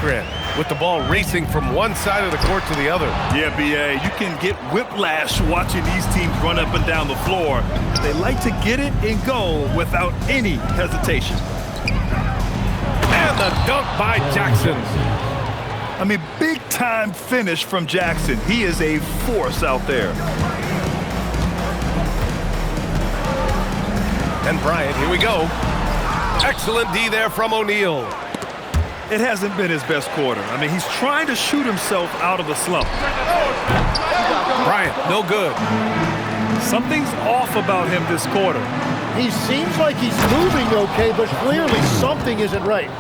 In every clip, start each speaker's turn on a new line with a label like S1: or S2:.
S1: Grant, with the ball racing from one side of the court to the other.
S2: Yeah, B.A., you can get whiplash watching these teams run up and down the floor. They like to get it and go without any hesitation.
S1: And the dunk by Jackson.
S2: I mean, big-time finish from Jackson. He is a force out there.
S1: And Bryant, here we go. Excellent D there from O'Neal.
S2: It hasn't been his best quarter. I mean, he's trying to shoot himself out of the slump.
S1: Bryant, no good.
S2: Something's off about him this quarter.
S3: He seems like he's moving okay, but clearly something isn't right.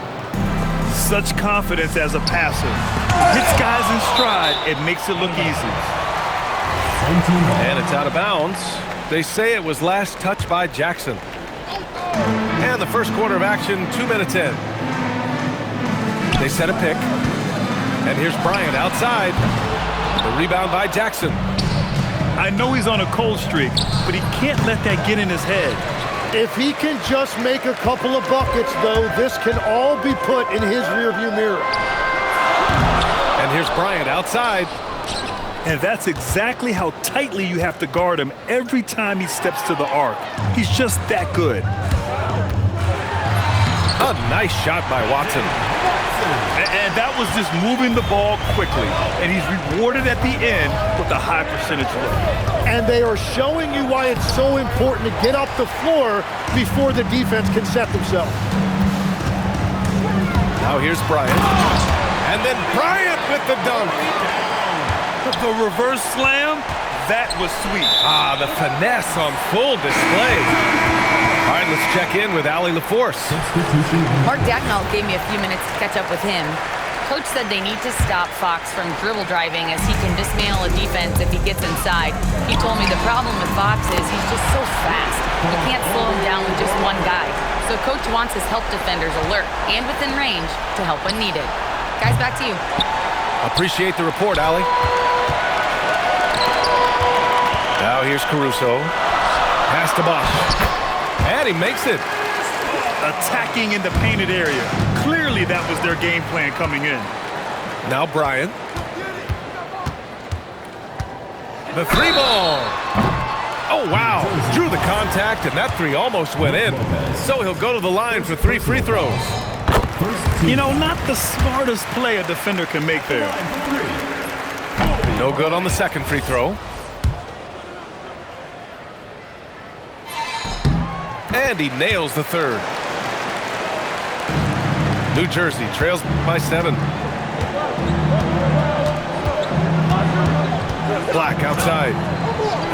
S2: Such confidence as a passer. Hits guys in stride. It makes it look easy.
S1: And it's out of bounds. They say it was last touched by Jackson. And the first quarter of action, 2 minutes in. They set a pick. And here's Bryant outside. The rebound by Jackson.
S2: I know he's on a cold streak, but he can't let that get in his head.
S3: If he can just make a couple of buckets, though, this can all be put in his rearview mirror.
S1: And here's Bryant outside.
S2: And that's exactly how tightly you have to guard him every time he steps to the arc. He's just that good.
S1: A nice shot by Watson.
S2: And that was just moving the ball quickly. And he's rewarded at the end with a high percentage look.
S3: And they are showing you why it's so important to get up the floor before the defense can set themselves.
S1: Now here's Bryant. And then Bryant with the dunk.
S2: The reverse slam, that was sweet.
S1: Ah, the finesse on full display. All right, let's check in with Allie LaForce.
S4: Mark Dagnall gave me a few minutes to catch up with him. Coach said they need to stop Fox from dribble driving as he can dismantle a defense if he gets inside. He told me the problem with Fox is he's just so fast. You can't slow him down with just one guy. So Coach wants his help defenders alert and within range to help when needed. Guys, back to you.
S1: Appreciate the report, Allie. Now here's Caruso. Pass to Bosch. And he makes it.
S2: Attacking in the painted area. Clearly that was their game plan coming in.
S1: Now Bryant. The three ball. Oh, wow. Drew the contact, and that three almost went in. So he'll go to the line for 3 free throws.
S2: You know, not the smartest play a defender can make there.
S1: No good on the second free throw. And he nails the third. New Jersey trails by 7. Black outside.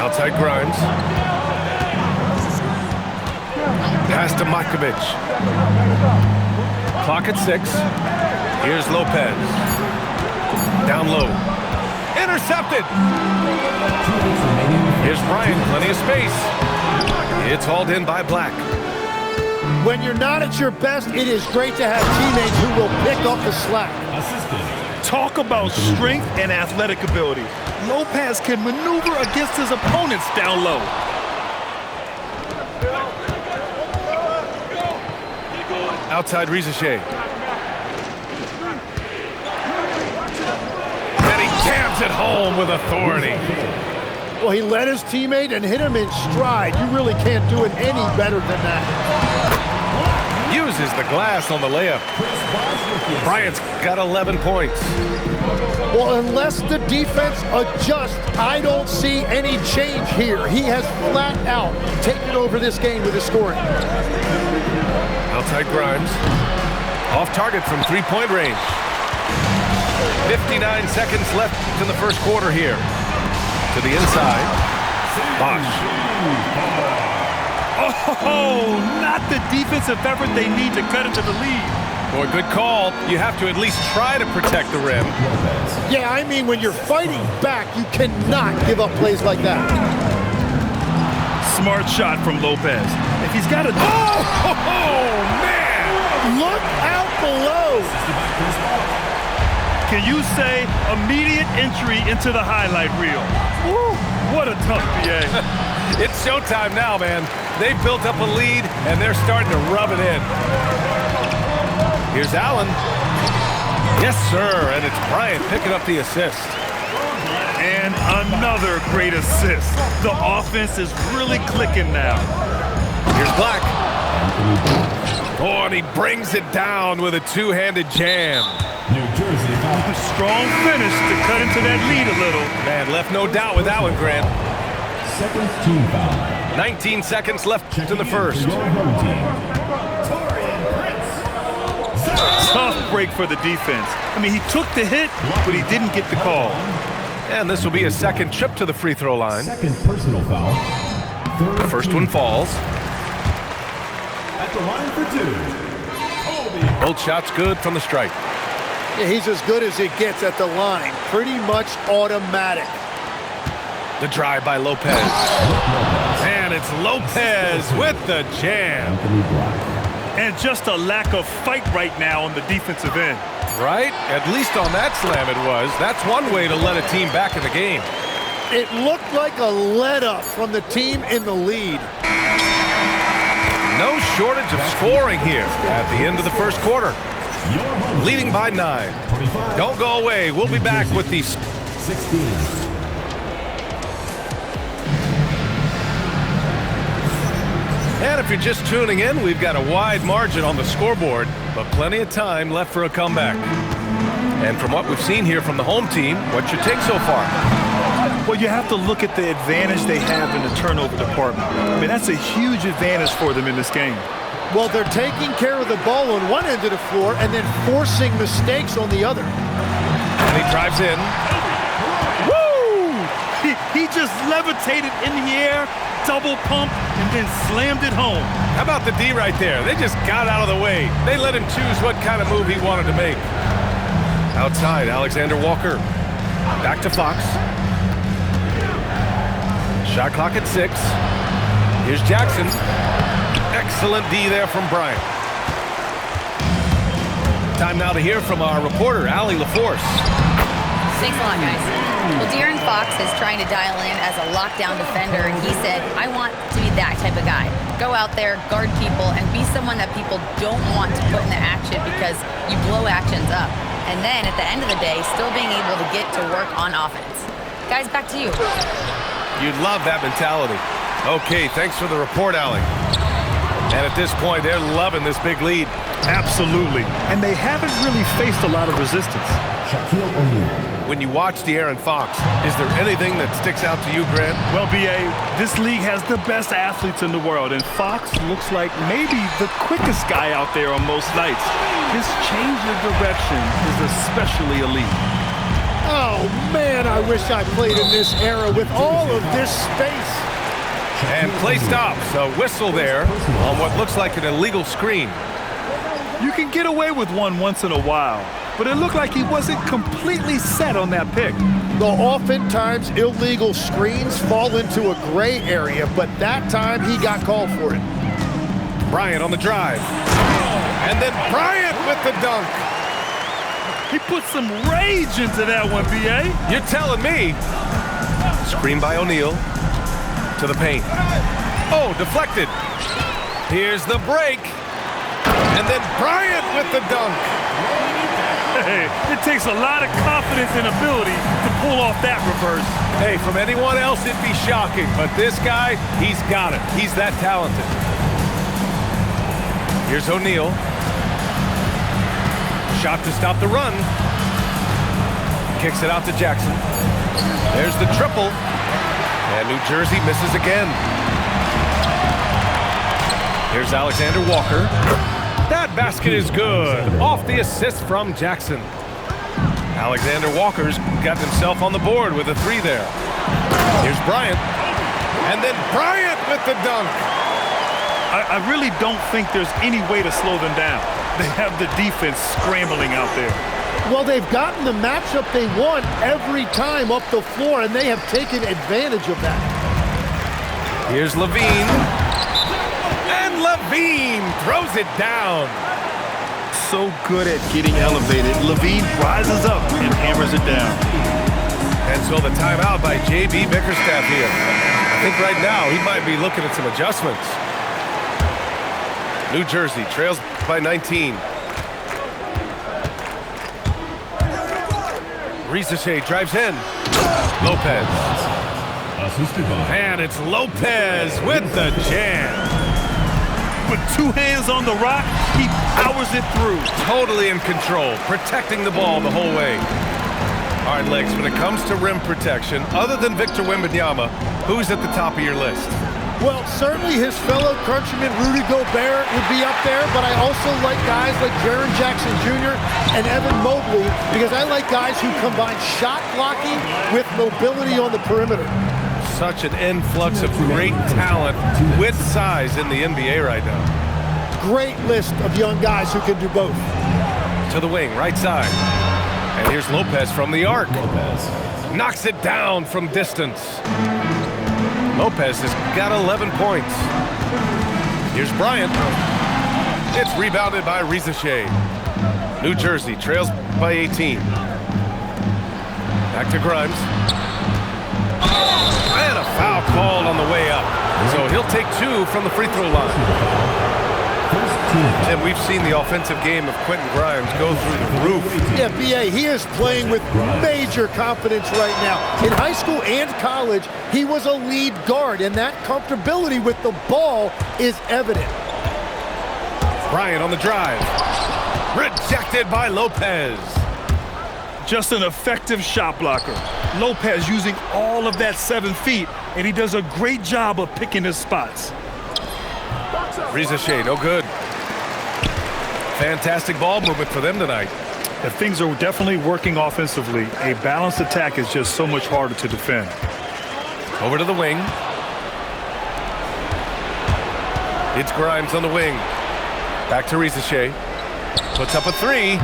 S1: Outside Grimes. Pass to Makovic. Clock at 6. Here's Lopez. Down low. Intercepted. Here's Bryant. Plenty of space. It's hauled in by Black.
S3: When you're not at your best, it is great to have teammates who will pick up the slack.
S2: Talk about strength and athletic ability. Lopez can maneuver against his opponents down low.
S1: Outside Rizachet. And he jams it home with authority.
S3: Well, he led his teammate and hit him in stride. You really can't do it any better than that.
S1: Uses the glass on the layup. Bryant's got 11 points.
S3: Well, unless the defense adjusts, I don't see any change here. He has flat out taken over this game with his scoring.
S1: Outside Grimes. Off target from three-point range. 59 seconds left in the first quarter here. To the inside. Bosch.
S2: Oh, not the defensive effort they need to cut into the lead.
S1: Boy, good call. You have to at least try to protect the rim.
S3: Yeah, I mean, when you're fighting back, you cannot give up plays like that.
S2: Smart shot from Lopez. If he's got a...
S1: Oh, man!
S3: Look out below!
S2: Can you say immediate entry into the highlight reel? Woo, what a tough PA.
S1: It's showtime now, man. They've built up a lead, and they're starting to rub it in. Here's Allen. Yes, sir, and it's Bryant picking up the assist.
S2: And another great assist. The offense is really clicking now.
S1: Here's Black. Oh, and he brings it down with a two-handed jam.
S5: New Jersey foul.
S2: Strong finish to cut into that lead a little.
S1: Man, left no doubt with that one, Grant.
S5: Second team foul.
S1: 19 seconds left in the first.
S5: For your home team.
S2: Tough break for the defense. I mean, he took the hit, but he didn't get the call.
S1: And this will be a second trip to the free throw line.
S5: Second personal foul. Third
S1: First
S5: team
S1: one falls.
S5: At the line for two.
S1: Both shots good from the stripe.
S3: Yeah, he's as good as it gets at the line. Pretty much automatic.
S1: The drive by Lopez. And it's Lopez with the jam.
S5: Anthony Black.
S2: And just a lack of fight right now on the defensive end.
S1: Right? At least on that slam it was. That's one way to let a team back in the game.
S3: It looked like a let-up from the team in the lead.
S1: No shortage of scoring here at the end of the first quarter.
S5: Your home
S1: Leading by 9.
S5: 25.
S1: Don't go away. We'll be back with these.
S5: 16.
S1: And if you're just tuning in, we've got a wide margin on the scoreboard, but plenty of time left for a comeback. And from what we've seen here from the home team, what's your take so far?
S2: Well, you have to look at the advantage they have in the turnover department. I mean, that's a huge advantage for them in this game.
S3: Well, they're taking care of the ball on one end of the floor and then forcing mistakes on the other.
S1: And he drives in.
S2: Woo! He just levitated in the air, double pump, and then slammed it home.
S1: How about the D right there? They just got out of the way. They let him choose what kind of move he wanted to make. Outside, Alexander Walker. Back to Fox. Shot clock at 6. Here's Jackson. Excellent D there from Bryant. Time now to hear from our reporter, Allie LaForce.
S4: Thanks a lot, guys. Well, De'Aaron Fox is trying to dial in as a lockdown defender, and he said, I want to be that type of guy. Go out there, guard people, and be someone that people don't want to put into action because you blow actions up. And then at the end of the day, still being able to get to work on offense. Guys, back to you.
S1: You'd love that mentality. Okay, thanks for the report, Allie. And at this point, they're loving this big lead.
S2: Absolutely. And they haven't really faced a lot of resistance.
S5: Shaquille O'Neal.
S1: When you watch De'Aaron Fox, is there anything that sticks out to you, Grant?
S2: Well, B.A., this league has the best athletes in the world, and Fox looks like maybe the quickest guy out there on most nights. His change of direction is especially elite.
S3: Oh, man, I wish I played in this era with all of this space.
S1: And play stops. A whistle there on what looks like an illegal screen.
S2: You can get away with one once in a while, but it looked like he wasn't completely set on that pick.
S3: Though oftentimes illegal screens fall into a gray area, but that time he got called for it.
S1: Bryant on the drive. And then Bryant with the dunk.
S2: He put some rage into that one, B.A.
S1: You're telling me. Screen by O'Neal. To the paint. Oh, deflected. Here's the break. And then Bryant with the dunk.
S2: Hey, it takes a lot of confidence and ability to pull off that reverse.
S1: Hey, from anyone else, it'd be shocking. But this guy, he's got it. He's that talented. Here's O'Neal. Shot to stop the run. Kicks it out to Jackson. There's the triple. And New Jersey misses again. Here's Alexander Walker. That basket is good. Off the assist from Jackson. Alexander Walker's got himself on the board with a 3 there. Here's Bryant. And then Bryant with the dunk.
S2: I really don't think there's any way to slow them down. They have the defense scrambling out there.
S3: Well, they've gotten the matchup they want every time up the floor, and they have taken advantage of that.
S1: Here's Levine. And Levine throws it down.
S2: So good at getting elevated. Levine rises up and hammers it down.
S1: And so the timeout by J.B. Bickerstaff here. I think right now he might be looking at some adjustments. New Jersey trails by 19. Rizachet drives in. Lopez.
S5: Assisted by
S1: And it's Lopez with the jam.
S2: With two hands on the rock, he powers it through.
S1: Totally in control, protecting the ball the whole way. All right, Legs, when it comes to rim protection, other than Victor Wembanyama, who's at the top of your list?
S3: Well, certainly his fellow countryman Rudy Gobert would be up there, but I also like guys like Jaren Jackson Jr. and Evan Mobley because I like guys who combine shot blocking with mobility on the perimeter.
S1: Such an influx of great talent with size in the NBA right now.
S3: Great list of young guys who can do both.
S1: To the wing, right side. And here's Lopez from the arc.
S5: Lopez.
S1: Knocks it down from distance. Lopez has got 11 points. Here's Bryant. It's rebounded by Rizachet. New Jersey trails by 18. Back to Grimes. And a foul called on the way up. So he'll take 2 from the free throw line. Tim, we've seen the offensive game of Quentin Grimes go through the roof.
S3: Yeah, B.A., he is playing with major confidence right now. In high school and college, he was a lead guard, and that comfortability with the ball is evident.
S1: Bryant on the drive. Rejected by Lopez.
S2: Just an effective shot blocker. Lopez using all of that 7 feet, and he does a great job of picking his spots.
S1: Rizachet, no good. Fantastic ball movement for them tonight.
S2: The things are definitely working offensively. A balanced attack is just so much harder to defend.
S1: Over to the wing. It's Grimes on the wing. Back to Rizachet. Puts up a 3.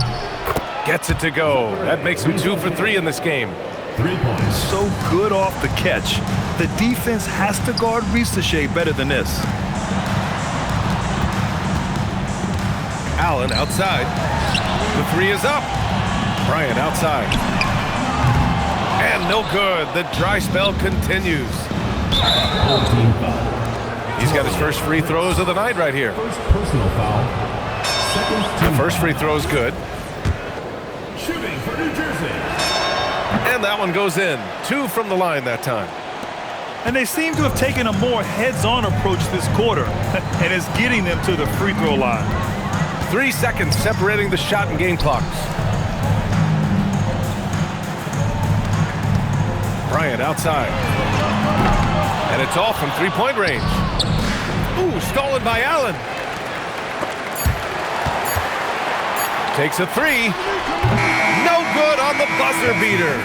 S1: Gets it to go. That makes him 2 for 3 in this game.
S5: 3 points.
S2: So good off the catch. The defense has to guard Rizachet better than this.
S1: Allen outside. The 3 is up. Bryant outside. And no good. The dry spell continues. He's got his first free throws of the night right here.
S5: First personal foul. Second
S1: The
S5: team
S1: first free throw is good.
S5: shooting for New Jersey.
S1: And that one goes in. 2 from the line that time.
S2: And they seem to have taken a more heads-on approach this quarter, and it's getting them to the free throw line.
S1: 3 seconds separating the shot and game clocks. Bryant outside. And it's off from 3-point range. Ooh, stolen by Allen. Takes a 3. No good on the buzzer beater.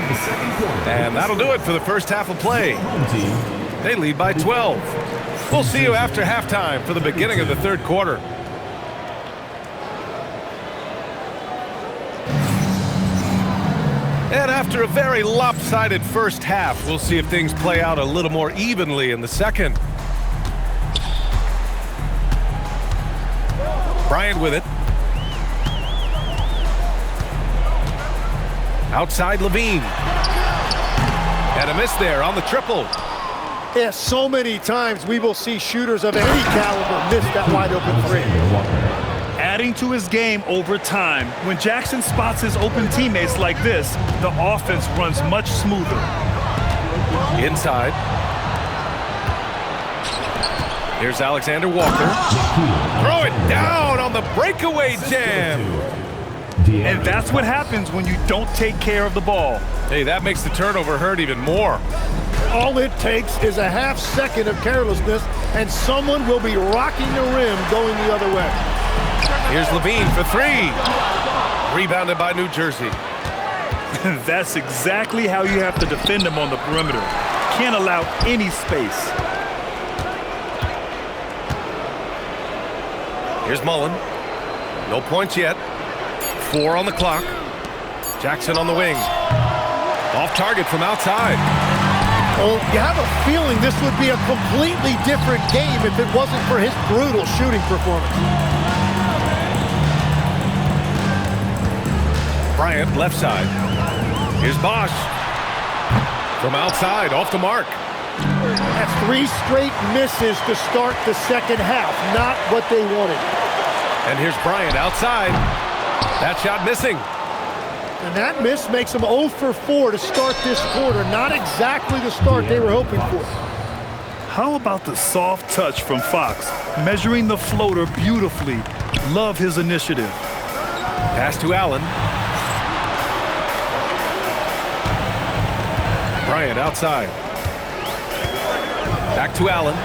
S1: And that'll do it for the first half of play. They lead by 12. We'll see you after halftime for the beginning of the third quarter. And after a very lopsided first half, we'll see if things play out a little more evenly in the second. Bryant with it. Outside Levine. And a miss there on the triple.
S3: Yeah, so many times we will see shooters of any caliber miss that wide open 3.
S2: Adding to his game over time. When Jackson spots his open teammates like this, the offense runs much smoother.
S1: Inside. Here's Alexander Walker. Throw it down on the breakaway jam.
S2: And that's what happens when you don't take care of the ball.
S1: Hey, that makes the turnover hurt even more.
S3: All it takes is a half second of carelessness, and someone will be rocking the rim going the other way.
S1: Here's Levine for 3. Rebounded by New Jersey.
S2: That's exactly how you have to defend him on the perimeter. Can't allow any space.
S1: Here's Mullen. No points yet. 4 on the clock. Jackson on the wing. Off target from outside.
S3: Oh, you have a feeling this would be a completely different game if it wasn't for his brutal shooting performance.
S1: Bryant left side. Here's Bosch. From outside, off the mark.
S3: That's 3 straight misses to start the second half. Not what they wanted.
S1: And here's Bryant outside. That shot missing.
S3: And that miss makes them 0 for 4 to start this quarter. Not exactly the start they were hoping for.
S2: How about the soft touch from Fox, measuring the floater beautifully? Love his initiative.
S1: Pass to Allen. Bryant outside. Back to Allen.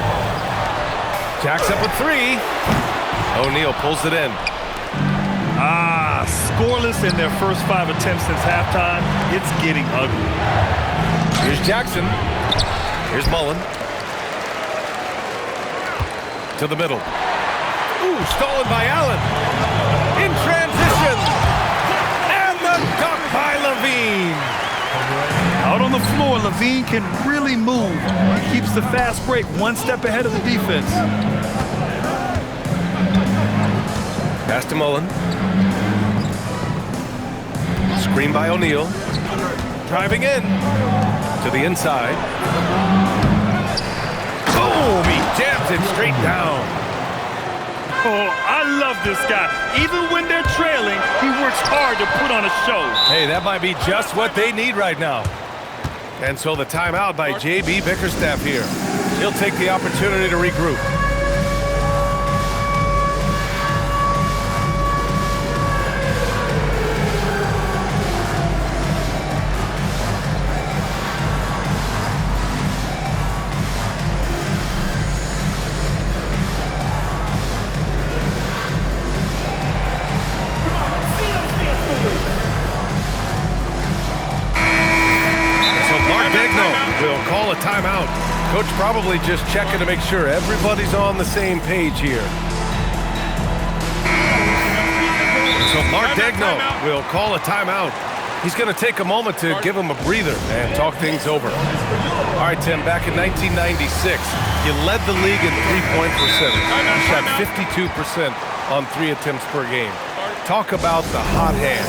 S1: Jacks up with 3. O'Neal pulls it in.
S2: Scoreless in their first 5 attempts since halftime. It's getting ugly.
S1: Here's Jackson. Here's Mullen. To the middle. Ooh, stolen by Allen. In transition. And the dunk by Levine.
S2: Out on the floor, Levine can really move. He keeps the fast break one step ahead of the defense.
S1: Pass to Mullen. Screen by O'Neal. Driving in. To the inside. Boom! He jams it straight down.
S2: Oh, I love this guy. Even when they're trailing, he works hard to put on a show.
S1: Hey, that might be just what they need right now. And so the timeout by J.B. Bickerstaff here. He'll take the opportunity to regroup. Will call a timeout. Coach probably just checking to make sure everybody's on the same page here. So Mark Daigneault will call a timeout. He's going to take a moment to give him a breather and talk things over. All right, Tim, back in 1996, you led the league in three-point percentage. You shot 52% on 3 attempts per game. Talk about the hot hand.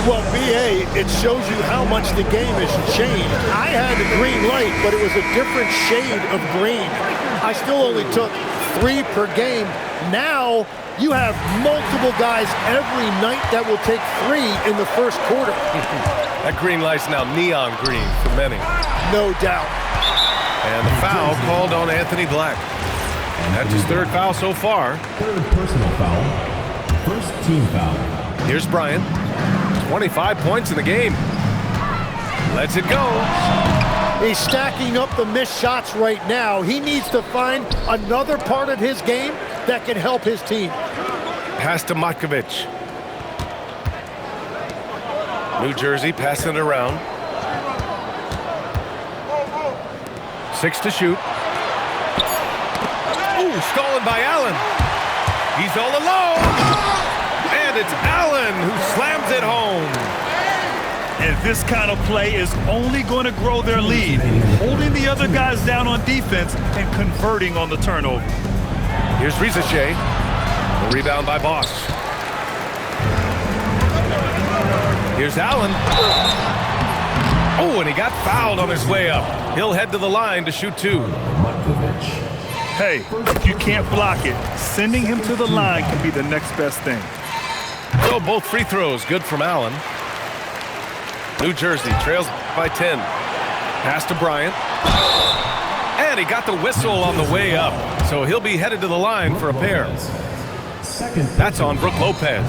S3: Well, BA, it shows you how much the game has changed. I had a green light, but it was a different shade of green. I still only took 3 per game. Now, you have multiple guys every night that will take 3 in the first quarter.
S1: That green light's now neon green for many.
S3: No doubt.
S1: And the foul called on Anthony Black. That's his 3rd foul so far.
S5: 3rd personal foul. 1st team foul.
S1: Here's Bryant. 25 points in the game. Lets it go.
S3: He's stacking up the missed shots right now. He needs to find another part of his game that can help his team.
S1: Pass to Matkovic. New Jersey passing it around. 6 to shoot. Ooh, stolen by Allen. He's all alone. And it's Allen who slams it home.
S2: And this kind of play is only going to grow their lead, holding the other guys down on defense and converting on the turnover.
S1: Here's Rizachet. The rebound by Bosch. Here's Allen. Oh, and he got fouled on his way up. He'll head to the line to shoot 2.
S2: Hey, if you can't block it, sending him to the line can be the next best thing.
S1: So both free throws good from Allen. New Jersey trails by 10. Pass to Bryant. And he got the whistle on the way up. So he'll be headed to the line for a pair. That's on Brook Lopez.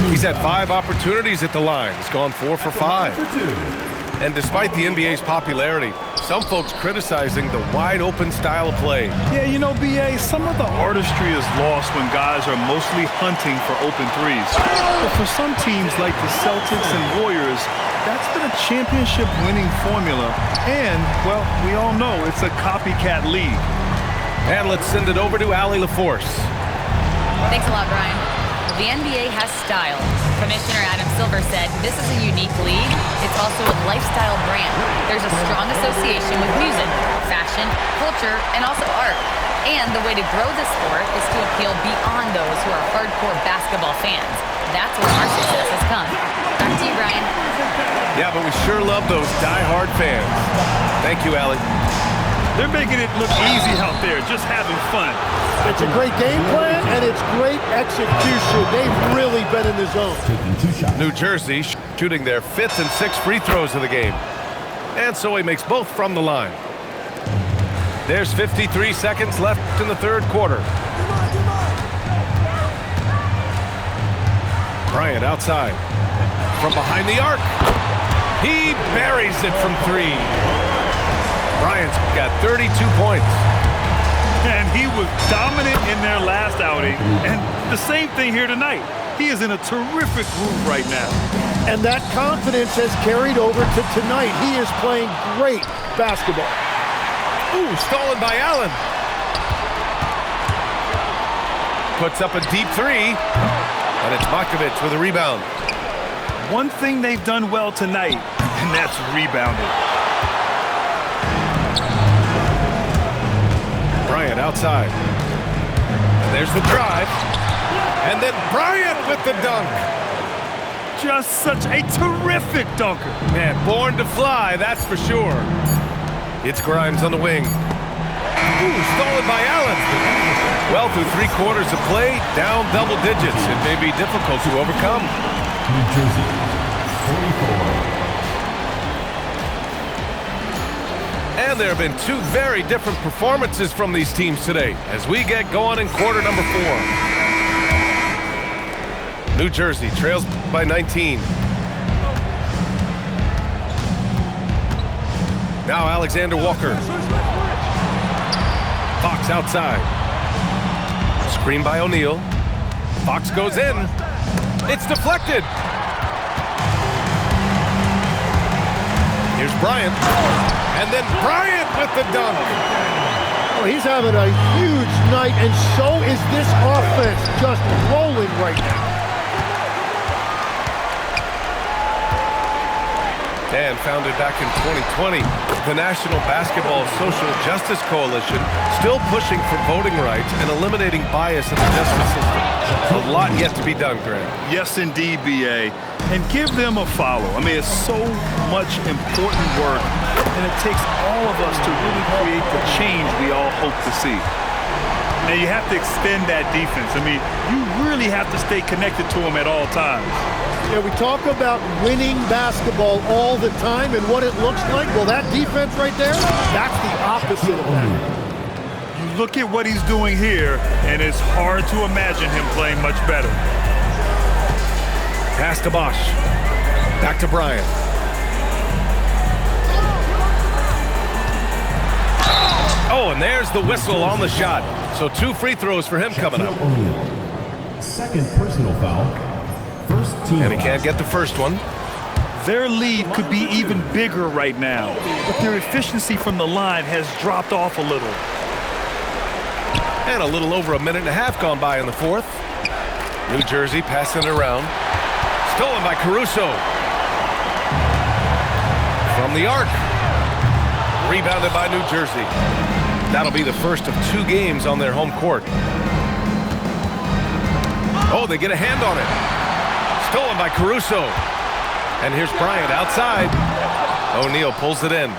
S1: He's had 5 opportunities at the line. He's gone 4 for 5. And despite the NBA's popularity, some folks criticizing the wide-open style of play.
S2: Yeah, you know, BA, some of the artistry is lost when guys are mostly hunting for open threes. But for some teams like the Celtics and Warriors, that's been a championship-winning formula. And, well, we all know it's a copycat league.
S1: And let's send it over to Allie LaForce.
S4: Thanks a lot, Brian. The NBA has style. Commissioner Adam Silver said, this is a unique league. It's also a lifestyle brand. There's a strong association with music, fashion, culture, and also art. And the way to grow the sport is to appeal beyond those who are hardcore basketball fans. That's where our success has come. Back to you, Brian.
S1: Yeah, but we sure love those die-hard fans. Thank you, Allie.
S2: They're making it look easy out there, just having fun.
S3: It's a great game plan, and it's great execution. They've really been in the zone.
S5: Taking 2 shots.
S1: New Jersey shooting their 5th and 6th free throws of the game. And so he makes both from the line. There's 53 seconds left in the third quarter. Bryant outside. From behind the arc. He buries it from 3. Bryant's got 32 points.
S2: And he was dominant in their last outing. And the same thing here tonight. He is in a terrific groove right now.
S3: And that confidence has carried over to tonight. He is playing great basketball.
S1: Ooh, stolen by Allen. Puts up a deep 3. And it's Makovic with a rebound.
S2: One thing they've done well tonight, and that's rebounding.
S1: Bryant outside. And there's the drive. And then Bryant with the dunk.
S2: Just such a terrific dunker.
S1: Man, born to fly, that's for sure. It's Grimes on the wing. Ooh, stolen by Allen. Well, through 3 quarters of play, down double digits. It may be difficult to overcome.
S5: New Jersey, 44.
S1: And there have been 2 very different performances from these teams today as we get going in quarter number 4. New Jersey trails by 19. Now Alexander Walker. Fox outside. Screen by O'Neal. Fox goes in. It's deflected. Here's Bryant. And then Bryant with the dunk.
S3: Oh, he's having a huge night, and so is this offense, just rolling right now.
S1: And founded back in 2020, the National Basketball Social Justice Coalition still pushing for voting rights and eliminating bias in the justice system. A lot yet to be done, Greg.
S2: Yes, indeed, B.A. And give them a follow. I mean, it's so much important work, and it takes all of us to really create the change we all hope to see. Now, you have to extend that defense. I mean, you really have to stay connected to them at all times.
S3: Yeah, we talk about winning basketball all the time and what it looks like. Well, that defense right there, that's the opposite of that.
S2: You look at what he's doing here, and it's hard to imagine him playing much better.
S1: Pass to Bosch. Back to Bryant. Oh, and there's the whistle on the shot. So 2 free throws for him coming up.
S5: O'Neal. Second personal foul. First team
S1: And he
S5: foul.
S1: can't get the first one.
S2: Their lead could be even bigger right now, but their efficiency from the line has dropped off a little.
S1: And a little over a minute and a half gone by in the 4th. New Jersey passing it around. Stolen by Caruso. From the arc. Rebounded by New Jersey. That'll be the first of 2 games on their home court. Oh, they get a hand on it. Stolen by Caruso. And here's Bryant outside. O'Neal pulls it in.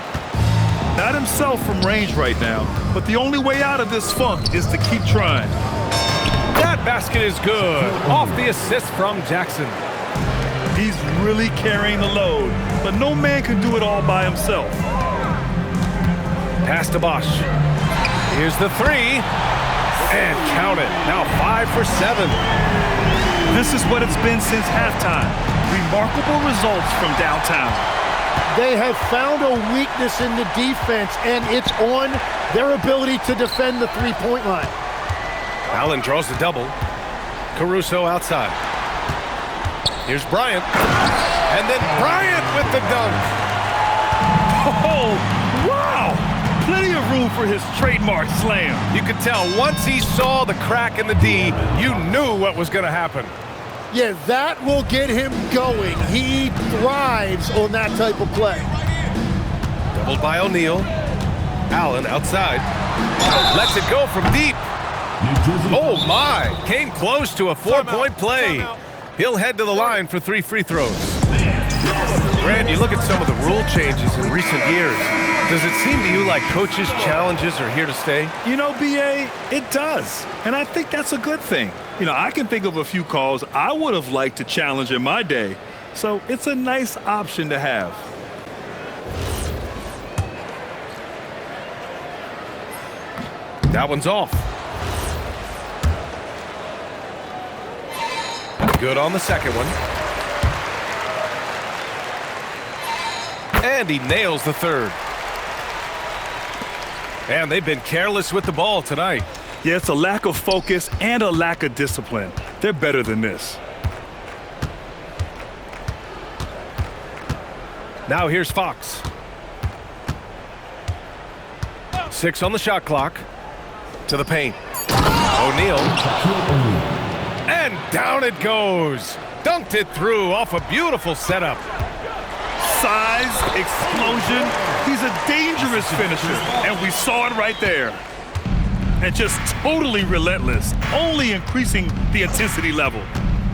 S2: Not himself from range right now, but the only way out of this funk is to keep trying.
S1: That basket is good. Off the assist from Jackson.
S2: He's really carrying the load, but no man can do it all by himself.
S1: Pass to Bosch. Here's the 3. And count it. Now 5 for 7.
S2: This is what it's been since halftime. Remarkable results from downtown.
S3: They have found a weakness in the defense, and it's on their ability to defend the three-point line.
S1: Allen draws the double. Caruso outside. Here's Bryant. And then Bryant with the dunk.
S2: Oh, wow! Plenty of room for his trademark slam.
S1: You could tell once he saw the crack in the D, you knew what was going to happen.
S3: Yeah, that will get him going. He thrives on that type of play.
S1: Doubled by O'Neal. Allen outside. Lets it go from deep.
S5: New Jersey.
S1: Oh my! Came close to a 4-point play. He'll head to the line for 3 free throws. Grant, you look at some of the rule changes in recent years. Does it seem to you like coaches' challenges are here to stay?
S2: You know, B.A., it does. And I think that's a good thing. You know, I can think of a few calls I would have liked to challenge in my day. So it's a nice option to have.
S1: That one's off. Good on the second one. And he nails the third. And they've been careless with the ball tonight.
S2: Yeah, it's a lack of focus and a lack of discipline. They're better than this.
S1: Now here's Fox. 6 on the shot clock. To the paint. O'Neal. And down it goes. Dunked it through off a beautiful setup.
S2: Size, explosion. He's a dangerous finisher, and we saw it right there. And just totally relentless, only increasing the intensity level.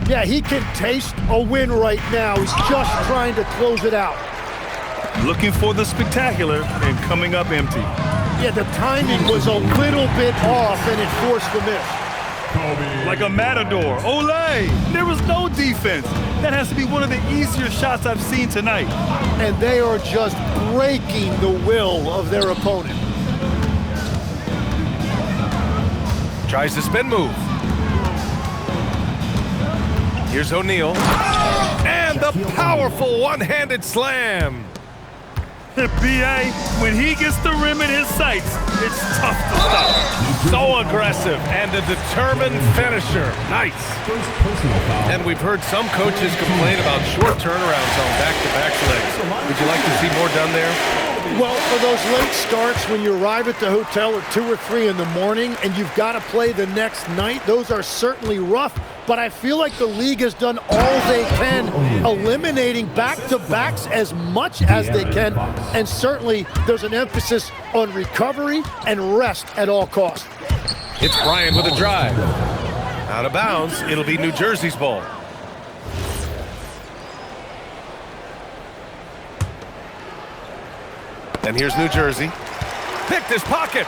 S3: Yeah, he can taste a win right now. He's just trying to close it out.
S2: Looking for the spectacular and coming up empty.
S3: Yeah, the timing was a little bit off, and it forced the miss.
S2: Like a matador. Olay! There was no defense. That has to be one of the easier shots I've seen tonight.
S3: And they are just breaking the will of their opponent.
S1: Tries the spin move. Here's O'Neal. And the powerful one-handed slam.
S2: B.A., when he gets the rim in his sights, it's tough to stop.
S1: So aggressive and a determined finisher. Nice. And we've heard some coaches complain about short turnarounds on back-to-back legs. Would you like to see more done there?
S3: Well, for those late starts when you arrive at the hotel at 2 or 3 in the morning and you've got to play the next night, those are certainly rough. But I feel like the league has done all they can, eliminating back-to-backs as much as they can. And certainly there's an emphasis on recovery and rest at all costs.
S1: It's Bryant with a drive. Out of bounds, it'll be New Jersey's ball. And here's New Jersey. Picked his pocket.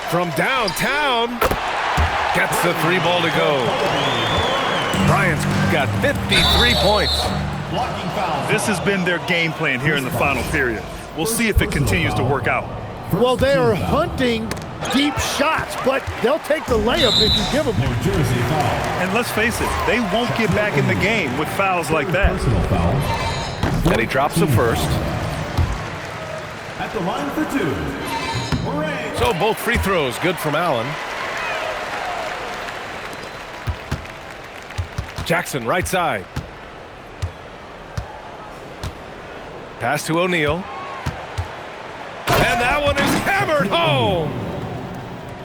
S1: From downtown. Gets the 3 ball to go. Bryant's got 53 points.
S2: This has been their game plan here in the final period. We'll see if it continues to work out.
S3: Well, they are hunting deep shots, but they'll take the layup if you give them one.
S2: And let's face it, they won't get back in the game with fouls like that.
S1: And he drops the first.
S5: At the line for 2.
S1: So both free throws good from Allen. Jackson, right side. Pass to O'Neal. And that one is hammered home.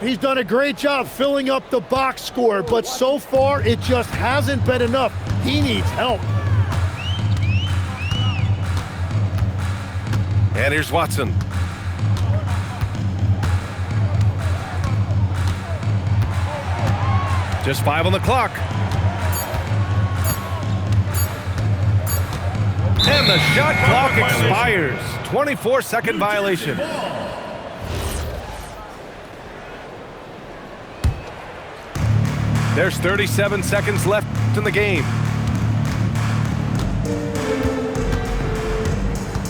S3: He's done a great job filling up the box score, but so far it just hasn't been enough. He needs help.
S1: And here's Watson. Just 5 on the clock. And the shot clock expires. 24-second violation. There's 37 seconds left in the game.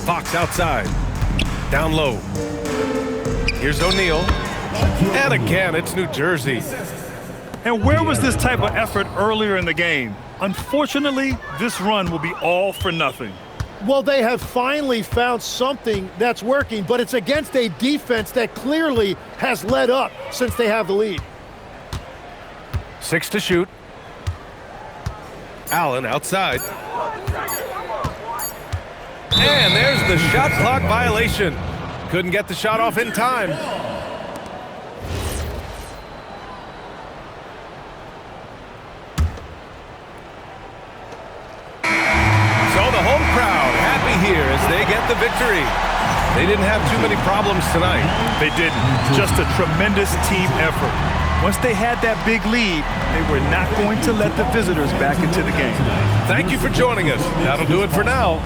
S1: Fox outside. Down low. Here's O'Neal. And again, it's New Jersey.
S2: And where was this type of effort earlier in the game? Unfortunately, this run will be all for nothing.
S3: Well, they have finally found something that's working, but it's against a defense that clearly has let up since they have the lead.
S1: 6 to shoot. Allen outside. And there's the shot clock violation. Couldn't get the shot off in time. So the home crowd happy here as they get the victory. They didn't have too many problems tonight.
S2: They didn't. Just a tremendous team effort. Once they had that big lead, they were not going to let the visitors back into the game.
S1: Thank you for joining us. That'll do it for now.